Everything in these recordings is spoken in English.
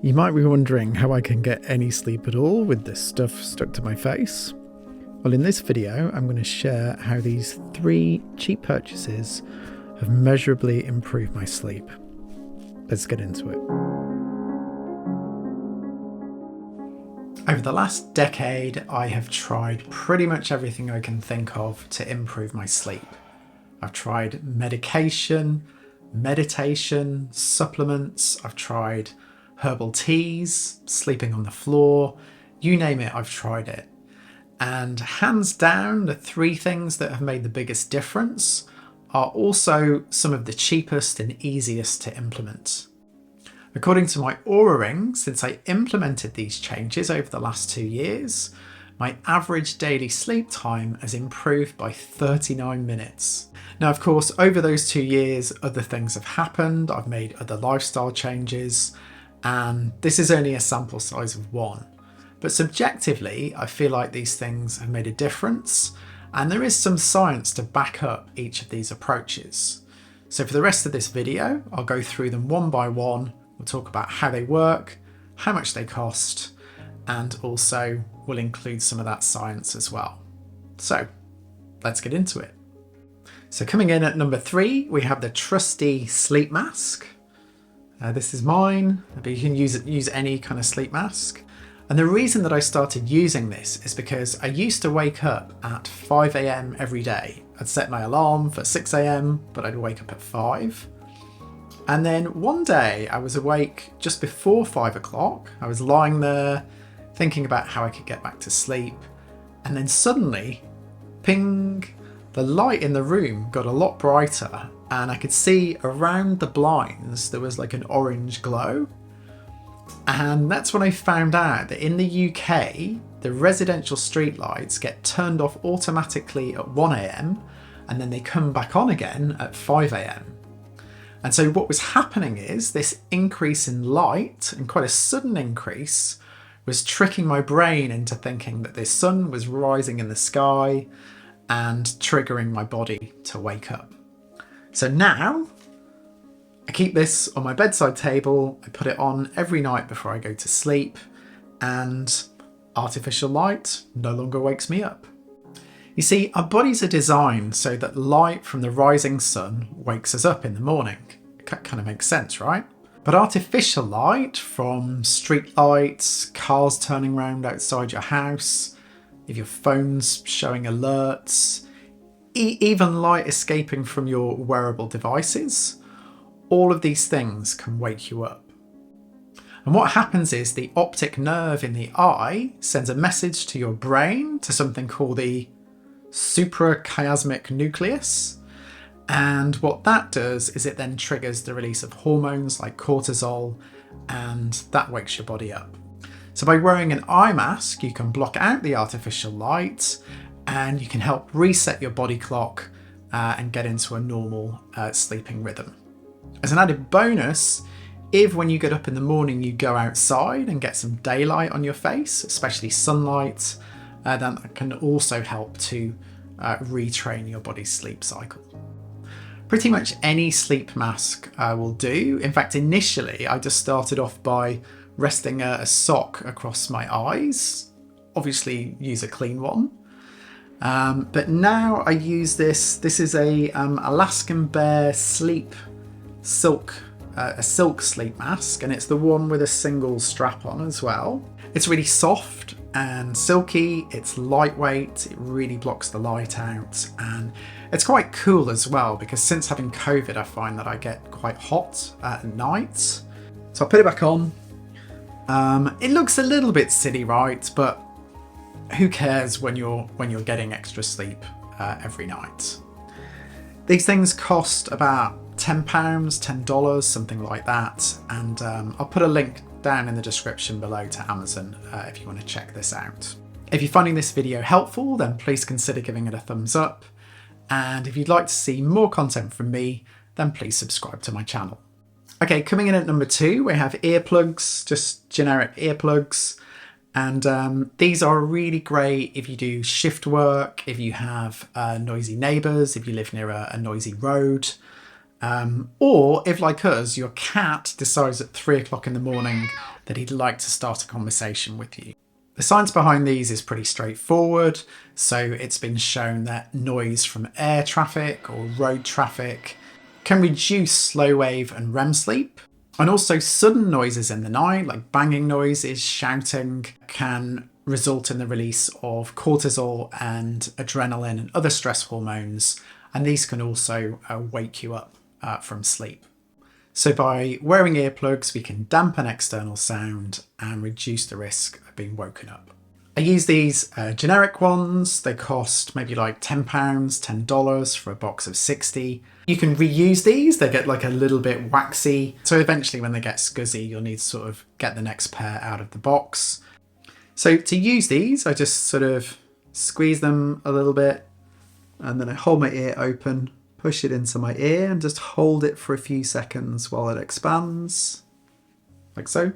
You might be wondering how I can get any sleep at all with this stuff stuck to my face. Well, in this video, I'm going to share how these 3 cheap purchases have measurably improved my sleep. Let's get into it. Over the last decade, I have tried pretty much everything I can think of to improve my sleep. I've tried medication, meditation, supplements, I've tried herbal teas, sleeping on the floor, you name it, I've tried it. And hands down, the 3 things that have made the biggest difference are also some of the cheapest and easiest to implement. According to my Oura Ring, since I implemented these changes over the last 2 years, my average daily sleep time has improved by 39 minutes. Now, of course, over those 2 years, other things have happened. I've made other lifestyle changes, and this is only a sample size of 1. But subjectively, I feel like these things have made a difference, and there is some science to back up each of these approaches. So for the rest of this video, I'll go through them one by one. We'll talk about how they work, how much they cost, and also we'll include some of that science as well. So let's get into it. So coming in at number 3, we have the trusty sleep mask. This is mine, but you can use any kind of sleep mask. And the reason that I started using this is because I used to wake up at 5 AM every day. I'd set my alarm for 6 AM, but I'd wake up at 5. And then one day I was awake just before 5 o'clock. I was lying there thinking about how I could get back to sleep. And then suddenly, ping, the light in the room got a lot brighter, and I could see around the blinds there was like an orange glow. And that's when I found out that in the UK, the residential streetlights get turned off automatically at 1 AM and then they come back on again at 5 AM. And so what was happening is this increase in light, and quite a sudden increase, was tricking my brain into thinking that the sun was rising in the sky and triggering my body to wake up. So now I keep this on my bedside table, I put it on every night before I go to sleep, and artificial light no longer wakes me up. You see, our bodies are designed so that light from the rising sun wakes us up in the morning. It kind of makes sense, right? But artificial light from street lights, cars turning around outside your house, if your phone's showing alerts, even light escaping from your wearable devices, all of these things can wake you up. And what happens is the optic nerve in the eye sends a message to your brain, to something called the suprachiasmatic nucleus. And what that does is it then triggers the release of hormones like cortisol, and that wakes your body up. So by wearing an eye mask, you can block out the artificial light, and you can help reset your body clock and get into a normal sleeping rhythm. As an added bonus, if when you get up in the morning you go outside and get some daylight on your face, especially sunlight, then that can also help to retrain your body's sleep cycle. Pretty much any sleep mask will do. In fact, initially I just started off by resting a sock across my eyes. Obviously use a clean one. But now I use this. This is a Alaskan Bear sleep silk, a silk sleep mask, and it's the one with a single strap on as well. It's really soft and silky, it's lightweight, it really blocks the light out, and it's quite cool as well, because since having COVID I find that I get quite hot at night. So I'll put it back on. It looks a little bit silly, right? But who cares when you're getting extra sleep every night? These things cost about £10, $10, something like that, and I'll put a link down in the description below to Amazon if you want to check this out. If you're finding this video helpful, then please consider giving it a thumbs up, and if you'd like to see more content from me, then please subscribe to my channel. Okay, coming in at number 2, we have earplugs, just generic earplugs. And these are really great if you do shift work, if you have noisy neighbours, if you live near a noisy road. Or if, like us, your cat decides at 3 o'clock in the morning that he'd like to start a conversation with you. The science behind these is pretty straightforward. So it's been shown that noise from air traffic or road traffic can reduce slow wave and REM sleep. And also sudden noises in the night, like banging noises, shouting, can result in the release of cortisol and adrenaline and other stress hormones. And these can also wake you up from sleep. So by wearing earplugs, we can dampen external sound and reduce the risk of being woken up. I use these generic ones. They cost maybe like £10, $10 for a box of 60. You can reuse these. They get like a little bit waxy. So eventually when they get scuzzy, you'll need to sort of get the next pair out of the box. So to use these, I just sort of squeeze them a little bit and then I hold my ear open, push it into my ear and just hold it for a few seconds while it expands, like so.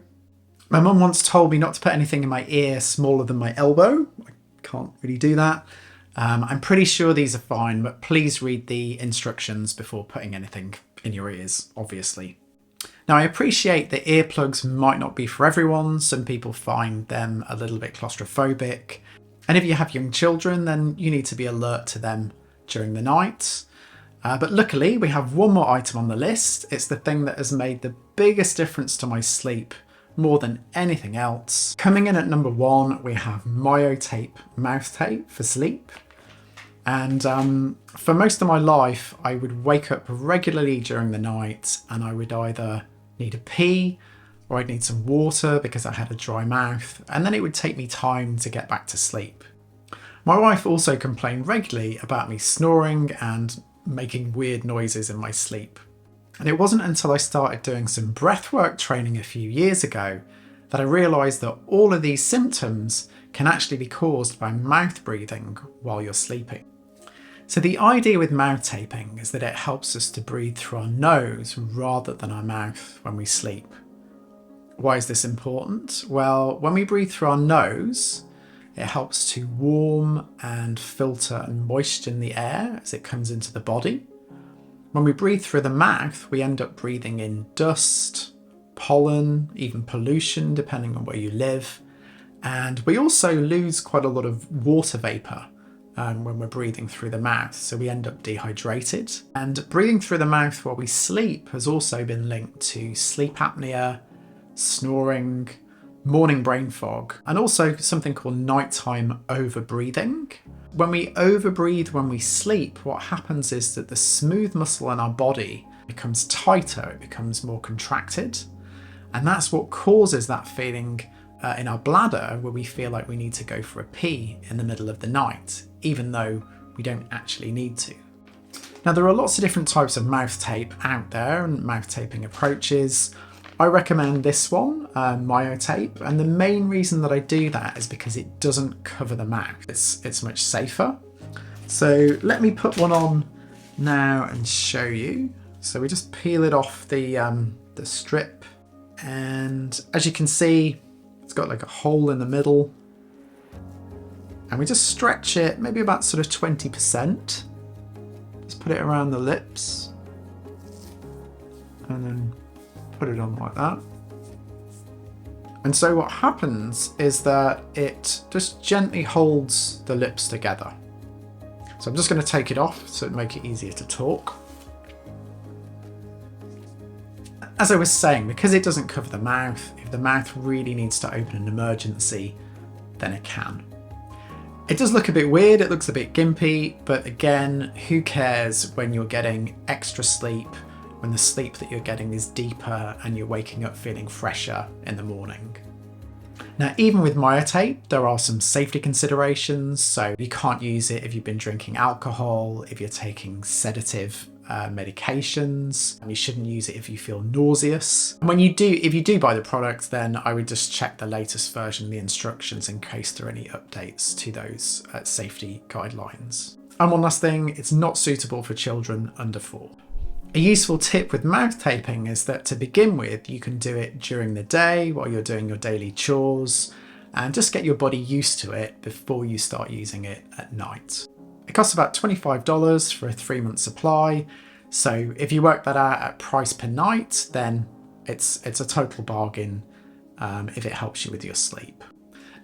My mum once told me not to put anything in my ear smaller than my elbow. I can't really do that. I'm pretty sure these are fine, but please read the instructions before putting anything in your ears, obviously. Now, I appreciate that earplugs might not be for everyone. Some people find them a little bit claustrophobic. And if you have young children, then you need to be alert to them during the night. But luckily, we have one more item on the list. It's the thing that has made the biggest difference to my sleep more than anything else. Coming in at number 1, we have Myotape Mouth Tape for sleep. And for most of my life, I would wake up regularly during the night and I would either need a pee or I'd need some water because I had a dry mouth, and then it would take me time to get back to sleep. My wife also complained regularly about me snoring and making weird noises in my sleep. And it wasn't until I started doing some breathwork training a few years ago that I realised that all of these symptoms can actually be caused by mouth breathing while you're sleeping. So the idea with mouth taping is that it helps us to breathe through our nose rather than our mouth when we sleep. Why is this important? Well, when we breathe through our nose, it helps to warm and filter and moisten the air as it comes into the body. When we breathe through the mouth, we end up breathing in dust, pollen, even pollution, depending on where you live. And we also lose quite a lot of water vapour when we're breathing through the mouth, so we end up dehydrated. And breathing through the mouth while we sleep has also been linked to sleep apnea, snoring, morning brain fog, and also something called nighttime overbreathing. When we overbreathe when we sleep, what happens is that the smooth muscle in our body becomes tighter, it becomes more contracted, and that's what causes that feeling in our bladder where we feel like we need to go for a pee in the middle of the night, even though we don't actually need to. Now, there are lots of different types of mouth tape out there and mouth taping approaches. I recommend this one, Myotape, and the main reason that I do that is because it doesn't cover the mouth. It's much safer. So let me put one on now and show you. So we just peel it off the strip, and as you can see, it's got like a hole in the middle, and we just stretch it maybe about sort of 20%. Just put it around the lips, and then put it on like that. And so what happens is that it just gently holds the lips together. So I'm just going to take it off so it'll make it easier to talk. As I was saying, because it doesn't cover the mouth, if the mouth really needs to open an emergency, then it can. It does look a bit weird, it looks a bit gimpy, but again, who cares when you're getting extra sleep, when the sleep that you're getting is deeper and you're waking up feeling fresher in the morning. Now, even with Myotape, there are some safety considerations. So you can't use it if you've been drinking alcohol, if you're taking sedative medications, and you shouldn't use it if you feel nauseous. And if you do buy the product, then I would just check the latest version of the instructions in case there are any updates to those safety guidelines. And one last thing, it's not suitable for children under 4. A useful tip with mouth taping is that to begin with, you can do it during the day while you're doing your daily chores, and just get your body used to it before you start using it at night. It costs about $25 for a 3-month supply, So if you work that out at price per night, then it's a total bargain if it helps you with your sleep.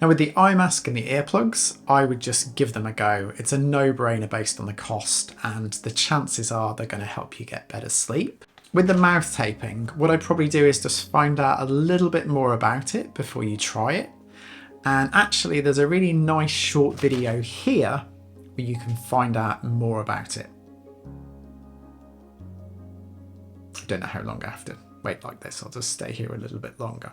Now with the eye mask and the earplugs, I would just give them a go. It's a no-brainer based on the cost, and the chances are they're going to help you get better sleep. With the mouth taping, what I'd probably do is just find out a little bit more about it before you try it. And actually there's a really nice short video here where you can find out more about it. I don't know how long I have to wait like this. I'll just stay here a little bit longer.